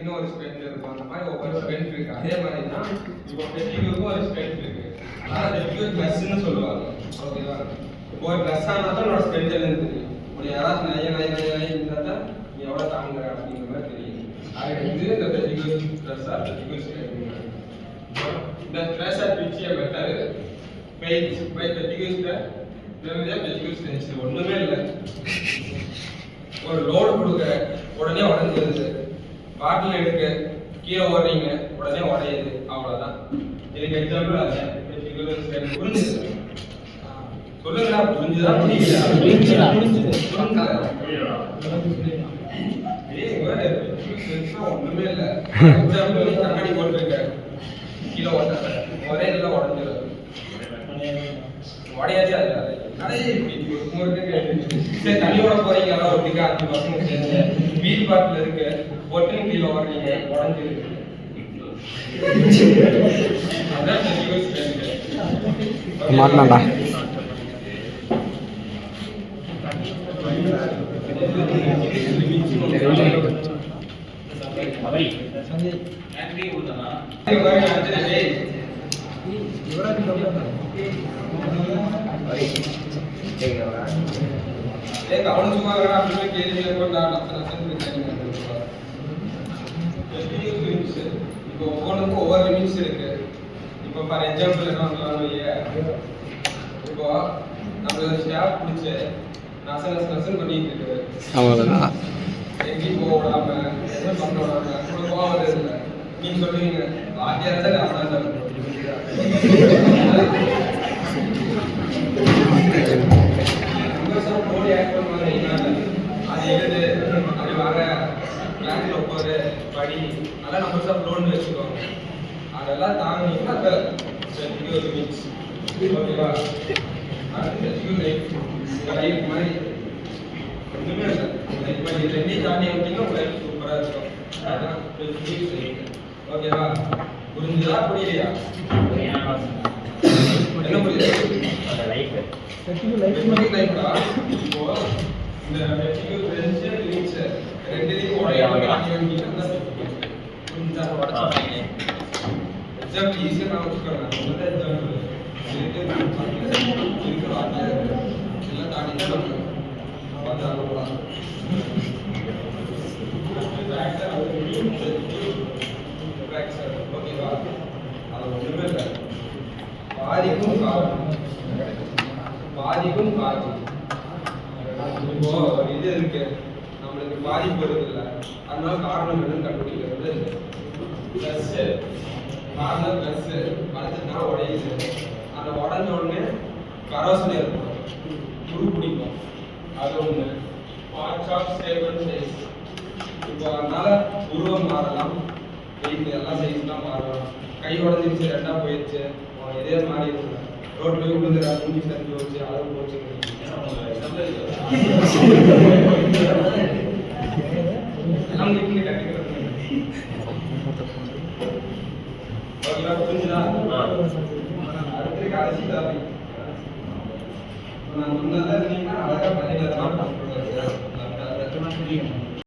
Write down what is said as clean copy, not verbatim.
ஸ்ட்ரென்த்துக்குன்னு ஒரு ஸ்ட்ரென்த் இருக்கும். அந்த மாதிரி ஒவ்வொரு ஸ்ட்ரென்த் இருக்கு. அதே மாதிரி தான் இப்போ பெட்டிக்யூருக்கும் ஒரு ஸ்ட்ரென்த் இருக்கு. அதான் பெட்டிக்யூர் ப்ளஸ்ன்னு சொல்லுவாங்க. ஓகேவா? இப்போ ஒரு ப்ளஸ் ஆனால் தான் என்னோட ஸ்ட்ரென்த் என்னன்னு தெரியும். இப்படி யாராவது நய இருந்தால் தான் நீ எவ்வளோ தாங்குற அப்படிங்கிற மாதிரி தெரியும். அது இது இந்த பெட்டிக்யூர் ப்ளஸ்ஸாக பெட்டிக்யூர் ஸ்ட்ரென்த். இந்த ப்ளஸ் ஆர் பிச்சியை பெட்டர் பெயிட்ஸ் பை பெட்டிக்யூர் பெட்டிக்யூர் ஸ்ட்ரென்த் ஒன்றுமே இல்லை. ஒரு லோடு கொடுக்க உடனே உடஞ்சிருது. பாட்டில் எடுக்க கீழே ஓடுறீங்க உடனே உடையுது. அவ்வளோதான். இதுக்கு எக்ஸாம்பிள் அது புரிஞ்சுது. சொல்லுங்களா? புரிஞ்சுதான் புரியல? ஒண்ணுமே இல்லை. எக்ஸாம்பிள் கண்ணாடி போட்டுருக்க கீழே ஓட்ட ஒரே இதில் உடஞ்சிடும். உடையாச்சா சரி தண்ணியோட போறீங்க எல்லாம் ஒட்டிக்கா 5 பசங்க சேர்ந்து வீல் பாட்டில் இருக்கு ஒட்டுன்னு கீழே ஓடுறீங்க உடஞ்சிருக்கு. மாட்டலாம்டா. அவனு சும்மா அப்படின்னு கேள்வி இப்போ ஒவ்வொன்றுக்கும் ஒவ்வொரு லிமிட்ஸ் இருக்கு. இப்போ ஃபார் எக்ஸாம்பிள் என்ன பண்ணலாம், இப்போ நம்மளோட ஸ்டாப் பிடிச்சி நசன் பண்ணிட்டு இருக்கு. அவ்வளோதான். எங்கேயும் போக விடாம எதுவும் பண்ண விடாம கூட போகாத இல்லை. நீங்க சொல்லுவீங்க வாத்தியார் தான் அவனா அது எழுது அப்படி வர கிளாஸ்ல உட்காரு படி அதெல்லாம் நம்ம லோன் வச்சுக்கோங்க. அதெல்லாம் தாங்கினீங்கன்னா ஓகேவா? லைஃப் மாதிரி ஒன்றுமே இல்லை. இது ரெண்டையும் தாண்டி வந்தீங்கன்னா உங்க லைஃப் சூப்பராக இருக்கும். அதான் ஓகேவா? புரிஞ்சுதா புரியலையா? என்ன புரியுது? லைஃப்டா இப்போ இந்த பெட்டிக்யூர் ஃப்ரெண்ட்ஸ் லிமிட்ஸ் ரெண்டுலையும் உடையாம தாண்டி வந்தீங்கன்னா புரிஞ்சா உடச்சுட்டாங்க. எக்ஸாம்பிள் ஈஸியாக நான் வச்சுக்கோங்க. முதல்ல எக்ஸாம்பிள் இருக்கிற வார்த்தையாக எல்லாம் தாண்டி தான் நம்ம பார்த்து ஓகேவா? அது ஒன்றுமே இல்லை. பாதிக்கும் காரணம் இப்போ இது இருக்கு நம்மளுக்கு பாதிப்பு வருது இல்லை, அதனால காரணம் என்னன்னு கண்டுபிடிக்கிறது பிளஸ் காரணம் பிளஸ் அடுத்ததுனா உடையுது. அந்த உடஞ்ச உடனே கரோசன் ஏற்படும், துரு பிடிக்கும். அது ஒன்று. Parts of shape and size. இப்போ அதனால உருவம் மாறலாம், வெயிட் எல்லாம் சைஸ்லாம் மாறலாம். கை உடஞ்சிருச்சு ரெண்டா போயிடுச்சு இதே மாதிரி இருக்கு. ரோட்ல போய் விழுந்துடா மூஞ்சி சரிஞ்சு போச்சு அளவு போச்சு. எல்லாம் கட்டிக்கிறது புரிஞ்சுதா? அடுத்து கடைசி தான் நான் சொன்னதான் அழகா பண்ணிட்டு